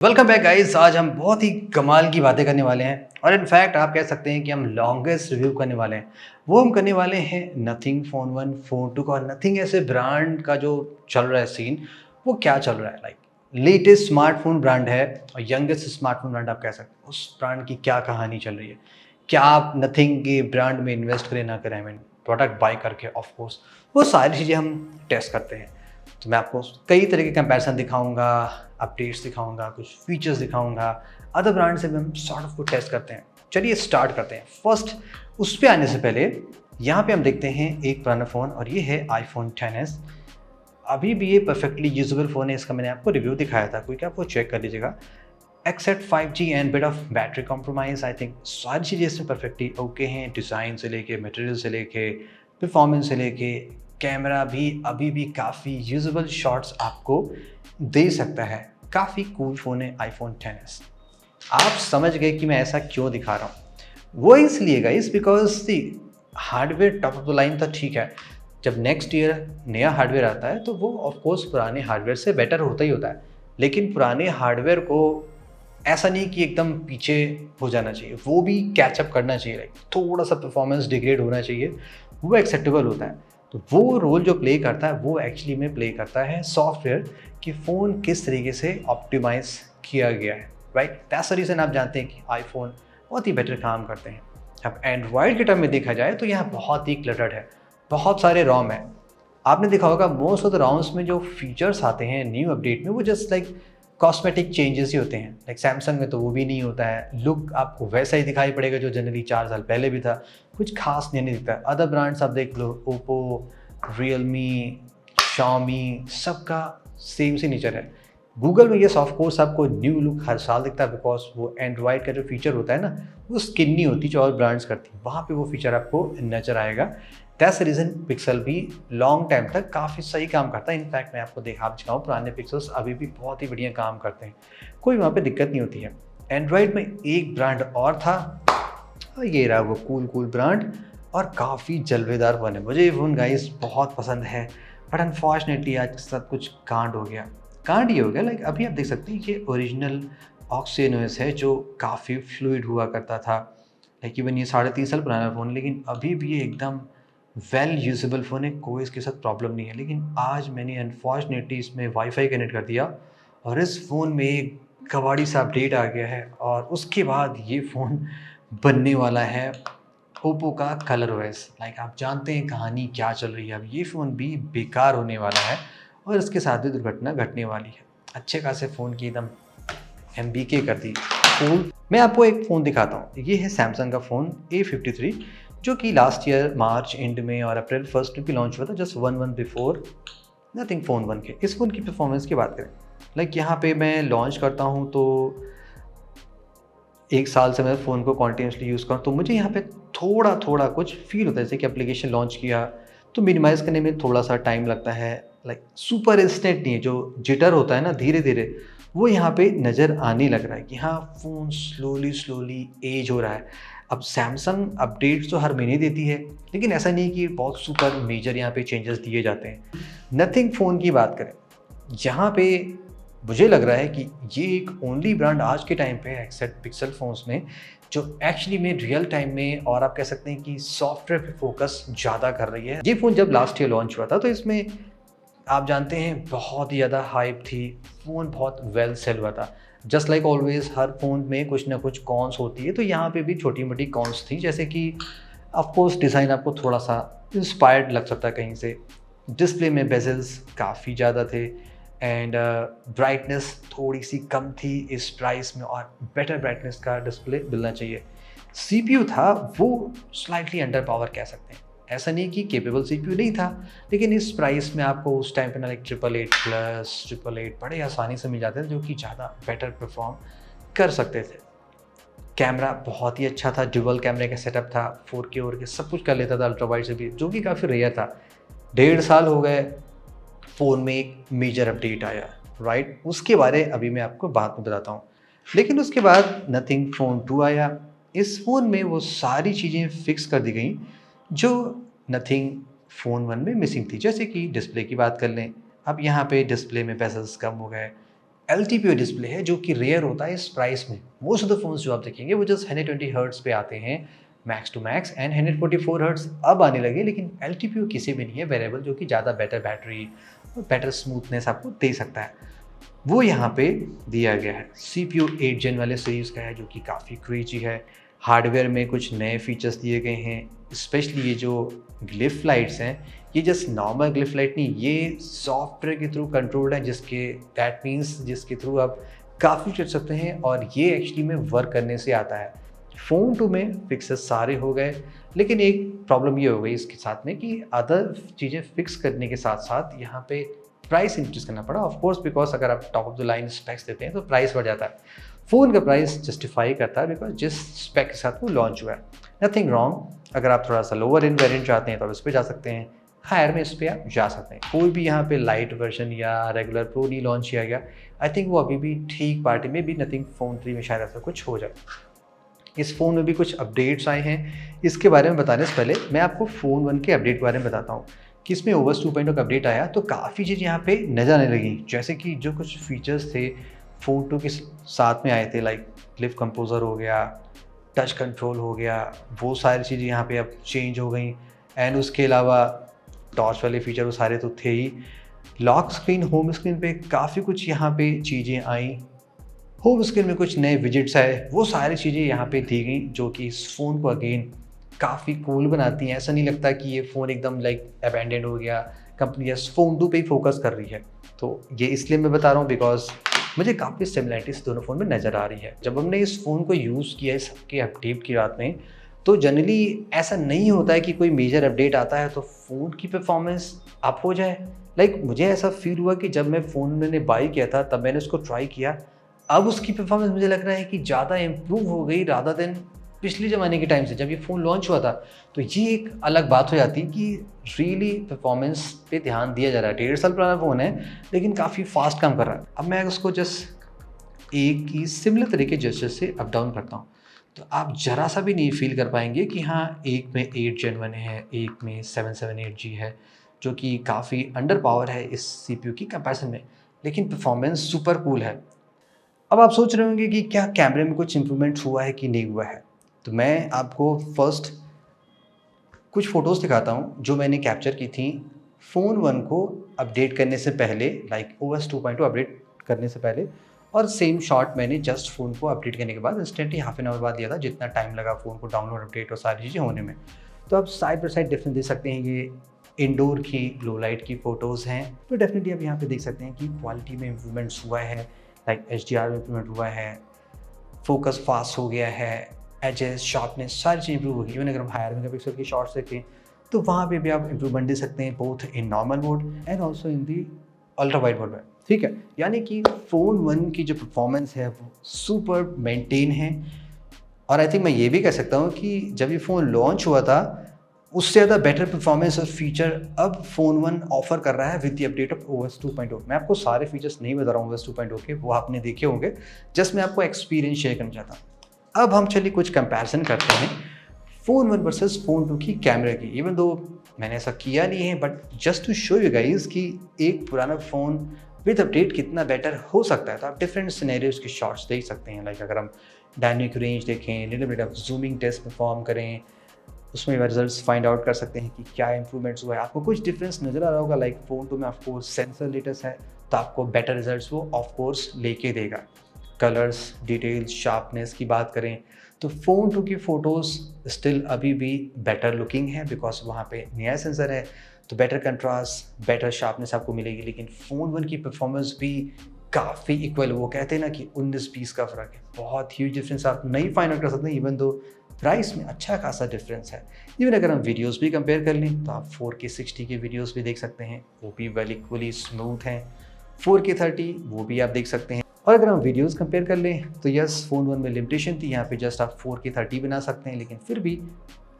Welcome back guys. आज हम बहुत ही कमाल की बातें करने वाले हैं और इनफैक्ट आप कह सकते हैं कि हम लॉन्गेस्ट रिव्यू करने वाले हैं। वो हम करने वाले हैं नथिंग फ़ोन 1 फ़ोन 2 का। और नथिंग ऐसे ब्रांड का जो चल रहा है सीन, वो क्या चल रहा है, लाइक लेटेस्ट स्मार्टफोन ब्रांड है और यंगेस्ट स्मार्टफोन ब्रांड आप कह सकते हैं। उस ब्रांड की क्या कहानी चल रही है, क्या आप नथिंग के ब्रांड में इन्वेस्ट करें ना करें, आई मीन प्रोडक्ट बाय करके, ऑफ कोर्स वो सारी चीज़ें हम टेस्ट करते हैं। तो मैं आपको कई तरह के कंपैरिजन दिखाऊंगा, अपडेट्स दिखाऊंगा, कुछ फीचर्स दिखाऊंगा, अदर ब्रांड से भी हम सॉर्ट ऑफ को टेस्ट करते हैं। चलिए स्टार्ट करते हैं। फर्स्ट, उस पे आने से पहले यहाँ पे हम देखते हैं एक पुराना फ़ोन और ये है iPhone XS। अभी भी ये परफेक्टली यूजेबल फ़ोन है। इसका मैंने आपको रिव्यू दिखाया था, कोई क्या आप वो चेक कर लीजिएगा। Except 5G and bit of battery compromise, I think सारी चीज़ें इसमें परफेक्टली ओके हैं। डिज़ाइन से लेके, मटेरियल से लेके, परफॉर्मेंस से लेके, कैमरा भी अभी भी काफ़ी यूजेबल शॉट्स आपको दे सकता है। काफ़ी कूल फ़ोन है iPhone XS। आप समझ गए कि मैं ऐसा क्यों दिखा रहा हूँ। वो इसलिए guys because the hardware top of the line था, ठीक है। जब नेक्स्ट ईयर नया हार्डवेयर आता है तो वो ऑफ कोर्स पुराने हार्डवेयर से बेटर होता ही होता है, लेकिन पुराने हार्डवेयर को ऐसा नहीं कि एकदम पीछे हो जाना चाहिए, वो भी कैचअप करना चाहिए। लाइक थोड़ा सा परफॉर्मेंस डिग्रेड होना चाहिए, वो एक्सेप्टेबल होता है। तो वो रोल जो प्ले करता है वो एक्चुअली में प्ले करता है सॉफ्टवेयर कि फ़ोन किस तरीके से ऑप्टिमाइज किया गया है, राइट। दैट्स द रीज़न आप जानते हैं कि आईफोन बहुत ही बेटर काम करते हैं। अब एंड्रॉयड के टर्म में देखा जाए तो यहाँ बहुत ही क्लटर्ड है, बहुत सारे रॉम है। आपने देखा होगा मोस्ट ऑफ द रॉम्स में जो फीचर्स आते हैं न्यू अपडेट में, वो जस्ट लाइक कॉस्मेटिक चेंजेस ही होते हैं। लाइक सैमसंग में तो वो भी नहीं होता है, लुक आपको वैसा ही दिखाई पड़ेगा जो जनरली 4 साल पहले भी था, कुछ खास नहीं दिखता है। अदर ब्रांड्स आप देख लो, ओप्पो, रियलमी, शाओमी, सबका सेम सी नेचर है। गूगल में ये ऑफ कोर्स आपको न्यू लुक हर साल दिखता है, बिकॉज वो एंड्रॉयड का जो फीचर होता है ना, वो स्किन नहीं होती जो और ब्रांड्स करती हैं, वहाँ पे वो फीचर आपको नजर आएगा। दैट्स द रीज़न पिक्सल भी लॉन्ग टाइम तक काफ़ी सही काम करता है। इनफैक्ट मैं आपको दिखा दिखाऊँ, पुराने पिक्सल्स अभी भी बहुत ही बढ़िया काम करते हैं, कोई वहाँ पे दिक्कत नहीं होती है। एंड्रॉयड में एक ब्रांड और था, और ये रहा वो कूल ब्रांड, और काफ़ी जलवेदार फ़ोन है। मुझे ये फ़ोन गाइस बहुत पसंद है, बट अनफॉर्चुनेटली आज के साथ कुछ कांड हो गया। कांड ये हो गया, लाइक अभी आप देख सकते हैं ये ओरिजिनल ऑक्सीनोस है जो काफ़ी फ्लूइड हुआ करता था। लाइक इवन ये 3.5 साल पुराना फ़ोन, लेकिन अभी भी ये एकदम वेल यूजेबल फ़ोन है, कोई इसके साथ प्रॉब्लम नहीं है। लेकिन आज मैंने अनफॉर्चुनेटली इसमें वाईफाई कनेक्ट कर दिया और इस फ़ोन में एक कबाड़ी सा अपडेट आ गया है, और उसके बाद ये फ़ोन बनने वाला है ओप्पो का कलर ओएस। लाइक आप जानते हैं कहानी क्या चल रही है। अब ये फ़ोन भी बेकार होने वाला है और इसके साथ भी दुर्घटना घटने वाली है। अच्छे खासे फ़ोन की एकदम एमबीके कर दी फूल। मैं आपको एक फ़ोन दिखाता हूँ। ये है सैमसंग का फ़ोन A53, जो कि लास्ट ईयर मार्च एंड में और अप्रैल फर्स्ट भी लॉन्च हुआ था, just 1 month before nothing phone 1 के। इस फ़ोन की परफॉर्मेंस की बात करें, लाइक यहाँ पे मैं लॉन्च करता हूँ तो 1 साल से मैं फ़ोन को कॉन्टिन्यूसली यूज़ करूँ तो मुझे यहाँ पे थोड़ा कुछ फ़ील होता है। जैसे कि एप्लीकेशन लॉन्च किया तो मिनिमाइज़ करने में थोड़ा सा टाइम लगता है। लाइक सुपर इंस्टेंट नहीं है, जो जिटर होता है ना धीरे-धीरे, वो यहाँ पे नज़र आने लग रहा है कि हाँ, फ़ोन स्लोली एज हो रहा है। अब सैमसंग अपडेट्स तो हर महीने देती है, लेकिन ऐसा नहीं कि बहुत सुपर मेजर यहाँ पे चेंजेस दिए जाते हैं। नथिंग फ़ोन की बात करें, यहाँ पे मुझे लग रहा है कि ये एक ओनली ब्रांड आज के टाइम पे एक्सेप्ट पिक्सल फ़ोन्स में जो एक्चुअली में रियल टाइम में, और आप कह सकते हैं कि सॉफ्टवेयर पे फोकस ज़्यादा कर रही है। ये फ़ोन जब लास्ट ईयर लॉन्च हुआ था तो इसमें आप जानते हैं बहुत ही ज़्यादा हाइप थी, फ़ोन बहुत वेल सेल हुआ था। जस्ट लाइक ऑलवेज हर फ़ोन में कुछ ना कुछ कॉन्स होती है, तो यहाँ पे भी छोटी मोटी कॉन्स थी, जैसे कि ऑफकोर्स डिज़ाइन आपको थोड़ा सा इंस्पायर्ड लग सकता है कहीं से। डिस्प्ले में बेजल्स काफ़ी ज़्यादा थे एंड ब्राइटनेस थोड़ी सी कम थी इस प्राइस में, और बेटर ब्राइटनेस का डिस्प्ले मिलना चाहिए। सीपीयू था वो स्लाइटली अंडर पावर कह सकते हैं, ऐसा नहीं कि केपेबल सीपीयू नहीं था, लेकिन इस प्राइस में आपको उस टाइम पे ना लाइक 888 प्लस 888 बड़े आसानी से मिल जाते थे, जो कि ज़्यादा बेटर परफॉर्म कर सकते थे। कैमरा बहुत ही अच्छा था, डुअल कैमरे का सेटअप था, 4K और के सब कुछ कर लेता था अल्ट्रा वाइड से भी, जो कि काफ़ी रेयर था। 1.5 साल हो गए, फ़ोन में एक मेजर अपडेट आया, राइट। उसके बारे अभी मैं आपको बाद में बताता हूँ। लेकिन उसके बाद नथिंग फ़ोन 2 आया। इस फ़ोन में वो सारी चीज़ें फिक्स कर दी गई जो नथिंग फ़ोन 1 में मिसिंग थी। जैसे कि डिस्प्ले की बात कर लें, अब यहाँ पे डिस्प्ले में बेजल्स कम हो गए, LTPO डिस्प्ले है जो कि रेयर होता है इस प्राइस में। मोस्ट ऑफ द फोन्स जो आप देखेंगे वो जस्ट 120 हर्ट्ज पे आते हैं max to max, and 144 hertz अब आने लगे, लेकिन LTPO किसी भी नहीं है वेरिएबल जो कि ज़्यादा बेटर बैटरी और बेटर स्मूथनेस आपको दे सकता है। वो यहाँ पे दिया गया है। CPU 8 जेन वाले सीरीज़ का है जो कि काफ़ी क्रेजी है। हार्डवेयर में कुछ नए फीचर्स दिए गए हैं, स्पेशली ये जो ग्लिफ लाइट्स हैं, ये जस्ट नॉर्मल ग्लिफ लाइट नहीं, ये सॉफ्टवेयर के थ्रू कंट्रोल्ड है, दैट मीन्स जिसके थ्रू आप काफ़ी कर सकते हैं, और ये एक्चुअली में वर्क करने से आता है। फ़ोन 2 में फिक्सेस सारे हो गए, लेकिन एक प्रॉब्लम ये हो गई इसके साथ में कि अदर चीज़ें फिक्स करने के साथ साथ यहाँ पे प्राइस इंक्रीज करना पड़ा। ऑफ कोर्स बिकॉज अगर आप top of the line specs देते हैं तो प्राइस बढ़ जाता है। फ़ोन का प्राइस जस्टिफाई करता है बिकॉज जिस स्पेक के साथ वो लॉन्च हुआ है। नथिंग रॉन्ग, अगर आप थोड़ा सा लोअर इन वेरिएंट चाहते हैं तो आप इस पर जा सकते हैं, हायर में इस पर आप जा सकते हैं। कोई भी यहाँ पे लाइट वर्जन या रेगुलर प्रो नहीं लॉन्च किया गया। आई थिंक वो अभी भी ठीक पार्टी में भी नथिंग फ़ोन 3 में शायद ऐसा कुछ हो जाए। इस फ़ोन में भी कुछ अपडेट्स आए हैं, इसके बारे में बताने से पहले मैं आपको फ़ोन 1 के अपडेट के बारे में बताता हूँ कि इसमें OS 2.0 का अपडेट आया तो काफ़ी चीज़ यहाँ पे नज़र आने लगी। जैसे कि जो कुछ फीचर्स थे फ़ोन 2 के साथ में आए थे, लाइक क्लिप कंपोज़र हो गया, टच कंट्रोल हो गया, वो सारी चीज़ें यहाँ पे अब चेंज हो गई। एंड उसके अलावा टॉर्च वाले फीचर वो सारे तो थे ही। लॉक स्क्रीन, होम स्क्रीन पे काफ़ी कुछ यहाँ पे चीज़ें आई। होम स्क्रीन में कुछ नए विजिट्स आए, वो सारी चीज़ें यहाँ पे दी गई जो कि इस फ़ोन को अगेन काफ़ी कूल बनाती हैं। ऐसा नहीं लगता कि ये फ़ोन एकदम लाइक अबैंडन हो गया, कंपनी इस फ़ोन 2 पे ही फोकस कर रही है। तो ये इसलिए मैं बता रहा हूँ बिकॉज मुझे काफ़ी सिमिलरिटीज़ दोनों फ़ोन में नज़र आ रही है। जब हमने इस फ़ोन को यूज़ किया है सबके अपडेट की रात में, तो जनरली ऐसा नहीं होता है कि कोई मेजर अपडेट आता है तो फ़ोन की परफॉर्मेंस अप हो जाए। लाइक मुझे ऐसा फील हुआ कि जब मैं फ़ोन मैंने बाई किया था तब मैंने उसको ट्राई किया, अब उसकी परफॉर्मेंस मुझे लग रहा है कि ज़्यादा इम्प्रूव हो गई रादर देन पिछले ज़माने के टाइम से जब ये फ़ोन लॉन्च हुआ था। तो ये एक अलग बात हो जाती है कि रियली परफॉर्मेंस पे ध्यान दिया जा रहा है। 1.5 साल पुराना फ़ोन है लेकिन काफ़ी फास्ट काम कर रहा है। अब मैं उसको जस्ट एक ही सिमिलर तरीके जेस्चर से अप डाउन करता हूँ तो आप ज़रा सा भी नहीं फील कर पाएंगे कि हाँ, एक में 8 Gen 1 है, एक में 778G है, जो कि काफ़ी अंडर पावर है इस CPU की कंपैरिजन में, लेकिन परफॉर्मेंस सुपर कूल है। अब आप सोच रहे होंगे कि क्या कैमरे में कुछ इम्प्रूवमेंट हुआ है कि नहीं हुआ है, तो मैं आपको फर्स्ट कुछ फ़ोटोज़ दिखाता हूँ जो मैंने कैप्चर की थी फ़ोन 1 को अपडेट करने से पहले, लाइक OS 2.0 अपडेट करने से पहले, और सेम शॉट मैंने जस्ट फ़ोन को अपडेट करने के बाद इंस्टेंटली हाफ एन आवर बाद लिया था, जितना टाइम लगा फ़ोन को डाउनलोड, अपडेट और सारी चीज़ें होने में। तो आप साइड बाई साइड डिफरेंस देख सकते हैं। ये इंडोर की लो लाइट की फ़ोटोज़ हैं, तो डेफिनेटली आप यहाँ पे देख सकते हैं कि क्वालिटी में इम्प्रूवमेंट्स हुआ है, लाइक HDR में इम्प्रूवमेंट हुआ है, फोकस फास्ट हो गया है, एजेस, शार्पनेस सारी चीज़ इंप्रूव होगी। इवन अगर हम हायर मेगापिक्सल की शॉट्स देखें तो वहाँ पे भी आप इम्प्रूवमेंट दे सकते हैं, both in normal mode and also in the ultra wide mode में। ठीक है, यानी कि फ़ोन 1 की जो परफॉर्मेंस है वो सुपर मेंटेन है। और आई थिंक मैं ये भी कह सकता हूँ कि जब ये फ़ोन लॉन्च हुआ था उससे ज़्यादा बेटर परफॉर्मेंस और फीचर अब फ़ोन 1 ऑफर कर रहा है with the update of OS 2.0। मैं आपको सारे फीचर्स नहीं बता रहा हूँ OS 2.0 के, वो आपने देखे होंगे, जस्ट मैं आपको एक्सपीरियंस शेयर करना चाहता हूँ। अब हम चलिए कुछ कंपैरिजन करते हैं फ़ोन 1 वर्सेस फ़ोन 2 की कैमरे की। इवन दो मैंने ऐसा किया नहीं है, but just to show you guys कि एक पुराना फ़ोन विद अपडेट कितना बेटर हो सकता है। तो आप डिफरेंट सिनेरियोज के शॉट्स देख सकते हैं। लाइक अगर हम डायनेमिक रेंज देखें, little bit of zooming test perform करें, उसमें रिजल्ट्स फाइंड आउट कर सकते हैं कि क्या इंप्रूवमेंट्स हुआ है। आपको कुछ डिफरेंस नज़र आ रहा होगा। लाइक फ़ोन 2 में ऑफकोर्स सेंसर लेटेस्ट है तो आपको बेटर रिजल्ट्स वो ऑफकोर्स लेके देगा। कलर्स, डिटेल्स, शार्पनेस की बात करें तो फ़ोन 2 की फ़ोटोज़ स्टिल अभी भी बेटर लुकिंग है बिकॉज वहाँ पे नया सेंसर है, तो बेटर कंट्रास्ट, बेटर शार्पनेस आपको मिलेगी। लेकिन फ़ोन 1 की परफॉर्मेंस भी काफ़ी इक्वल, वो कहते हैं ना कि 19-20 का फ़र्क है, बहुत ह्यूज डिफरेंस आप नहीं फाइंड आउट कर सकते। इवन दो प्राइस में अच्छा खासा डिफरेंस है। इवन अगर हम वीडियोस भी कंपेयर कर लें तो आप 4K 60 के वीडियोस भी देख सकते हैं, वो भी वेल इक्वली स्मूथ हैं। 4K 30 वो भी आप देख सकते हैं। और अगर हम वीडियोस कंपेयर कर लें तो यस, फ़ोन 1 में लिमिटेशन थी, यहाँ पे जस्ट आप 4K 30 बना सकते हैं, लेकिन फिर भी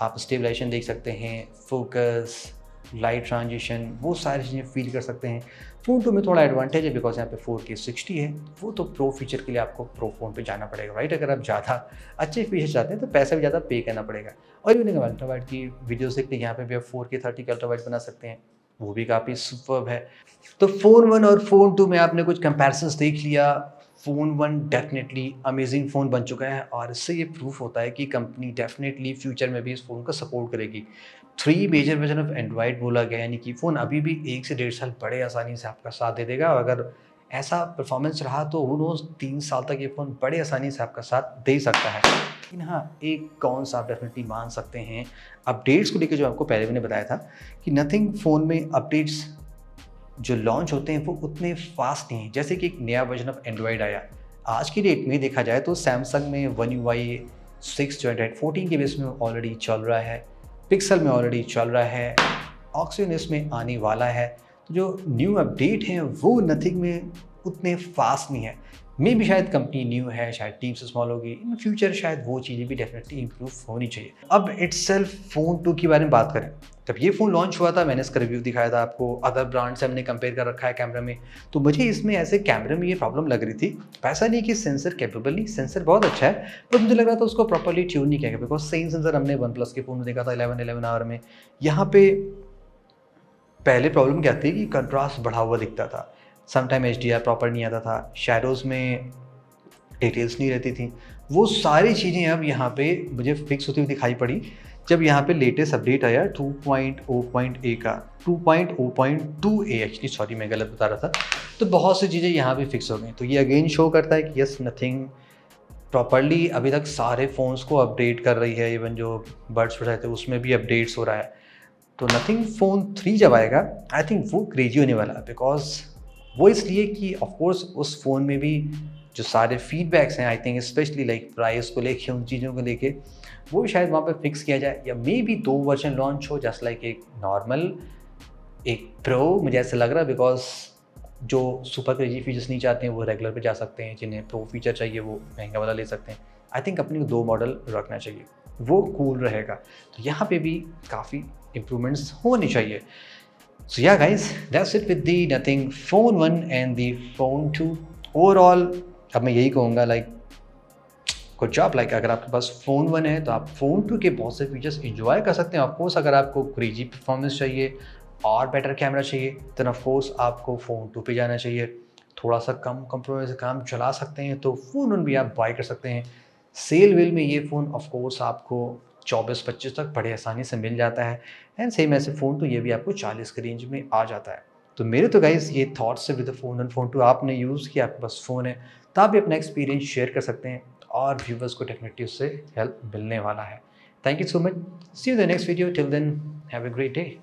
आप स्टेबलाइजेशन देख सकते हैं, फोकस, लाइट ट्रांजिशन, वो सारी चीज़ें फील कर सकते हैं। फ़ोन 2 में थोड़ा एडवांटेज है बिकॉज यहाँ पे 4K 60 है, वो तो प्रो फीचर के लिए आपको प्रो फ़ोन पे जाना पड़ेगा, राइट। अगर आप ज़्यादा अच्छे फीचर चाहते हैं तो पैसा भी ज़्यादा पे करना पड़ेगा। और इवन अगर अल्ट्रा वाइड की वीडियोस देखते हैं, यहाँ पे भी आप 4K 30 का अल्ट्रा वाइड बना सकते हैं। वो भी काफ़ी सुपर्ब है। तो फ़ोन 1 और फ़ोन 2 में आपने कुछ कंपैरिजन्स देख लिया। फ़ोन 1 डेफ़िनेटली अमेज़िंग फ़ोन बन चुका है और इससे ये प्रूफ़ होता है कि कंपनी डेफ़िनेटली फ्यूचर में भी इस फ़ोन को सपोर्ट करेगी। 3 मेजर वर्ज़न ऑफ़ एंड्रॉइड बोला गया है, यानी कि फ़ोन अभी भी 1 से डेढ़ साल बड़े आसानी से आपका साथ दे देगा और अगर ऐसा परफ़ॉर्मेंस रहा तो हू नोज़ 3 साल तक ये फ़ोन बड़े आसानी से आपका साथ दे सकता है। लेकिन हाँ, एक कॉन्स आप डेफ़िनेटली मान सकते हैं, अपडेट्स को लेके जो आपको पहले मैंने बताया था कि नथिंग फ़ोन में अपडेट्स जो लॉन्च होते हैं वो उतने फास्ट नहीं हैं। जैसे कि एक नया वर्जन ऑफ एंड्रॉयड आया, आज की डेट में देखा जाए तो सैमसंग में वन UI 6 जो एंड्रॉयड 14 के बेस में ऑलरेडी चल रहा है, पिक्सल में ऑलरेडी चल रहा है, ऑक्सीजन में आने वाला है। तो जो न्यू अपडेट हैं वो नथिंग में उतने फास्ट नहीं है। मे भी शायद कंपनी न्यू है, शायद टीम से स्मॉल होगी, इन फ्यूचर शायद वो चीज़ें भी डेफिनेटली इंप्रूव होनी चाहिए। अब इटसेल्फ फ़ोन 2 के बारे में बात करें, जब ये फ़ोन लॉन्च हुआ था मैंने इसका रिव्यू दिखाया था आपको, अदर ब्रांड से हमने कंपेयर कर रखा है कैमरा में, तो मुझे इसमें ऐसे कैमरे में ये प्रॉब्लम लग रही थी। ऐसा नहीं कि सेंसर कैपेबल नहीं, सेंसर बहुत अच्छा है, बट मुझे लग रहा था उसको प्रॉपर्ली ट्यून नहीं किया गया, बिकॉज सेम सेंसर हमने वन प्लस के फ़ोन में देखा था 11 आवर में। यहाँ पे पहले प्रॉब्लम क्या थी कि कंट्रास्ट बढ़ा हुआ दिखता था, समटाइम HDR प्रॉपर नहीं आता था, शैडोज़ में डिटेल्स नहीं रहती थी। वो सारी चीज़ें अब यहाँ पे मुझे फिक्स होती हुई दिखाई पड़ी जब यहाँ पे लेटेस्ट अपडेट आया 2.0.A का, 2.0.2A एक्चुअली, सॉरी मैं गलत बता रहा था। तो बहुत सी चीज़ें यहाँ पे फिक्स हो गई। तो ये अगेन शो करता है कि यस, नथिंग प्रॉपर्ली अभी तक सारे फ़ोन्स को अपडेट कर रही है, इवन जो बड्स रहते हैं उसमें भी अपडेट्स हो रहा है। तो नथिंग फ़ोन 3 जब आएगा, आई थिंक वो क्रेजी होने वाला है, बिकॉज वो इसलिए कि ऑफ कोर्स उस फ़ोन में भी जो सारे फीडबैक्स हैं, I think specially like price को लेके, उन चीज़ों को लेके, वो शायद वहाँ पे फिक्स किया जाए, या मे बी 2 वर्जन लॉन्च हो, जस्ट लाइक एक नॉर्मल, एक प्रो। मुझे ऐसा लग रहा है बिकॉज जो सुपर क्रेजी फीचर्स नहीं चाहते हैं वो रेगुलर पे जा सकते हैं, जिन्हें प्रो फीचर चाहिए वो महंगा वाला ले सकते हैं। आई थिंक अपनी को 2 मॉडल रखना चाहिए, वो कूल रहेगा। तो यहाँ पे भी काफ़ी इम्प्रूवमेंट्स होनी चाहिए। So yeah guys, that's it with the Nothing Phone 1 and the Phone 2. Overall अब मैं यही कहूँगा, लाइक गुड जॉब। लाइक अगर आपके पास फ़ोन 1 है तो आप फ़ोन 2 के बहुत से फीचर्स एंजॉय कर सकते हैं। ऑफकोर्स अगर आपको क्रेजी परफॉर्मेंस चाहिए और बेटर कैमरा चाहिए देन ऑफकोर्स आपको फ़ोन 2 पे जाना चाहिए। थोड़ा सा कम कंप्रोमाइज़ से काम चला सकते हैं तो फ़ोन 1 भी आप बाय कर सकते हैं। सेल वेल में ये फ़ोन ऑफकोर्स आपको 24-25 तक बड़े आसानी से मिल जाता है, एंड सेम ऐसे फ़ोन तो ये भी आपको 40 के रेंज में आ जाता है। तो मेरे तो गाइज़ ये थॉट्स है विद फ़ोन 1 फ़ोन 2। आपने यूज़ किया, आपके पास फ़ोन है, तो आप भी अपना एक्सपीरियंस शेयर कर सकते हैं और व्यूवर्स को डेफिनेटली उससे हेल्प मिलने वाला है। Thank you so much, see you the next video, till then have a great day.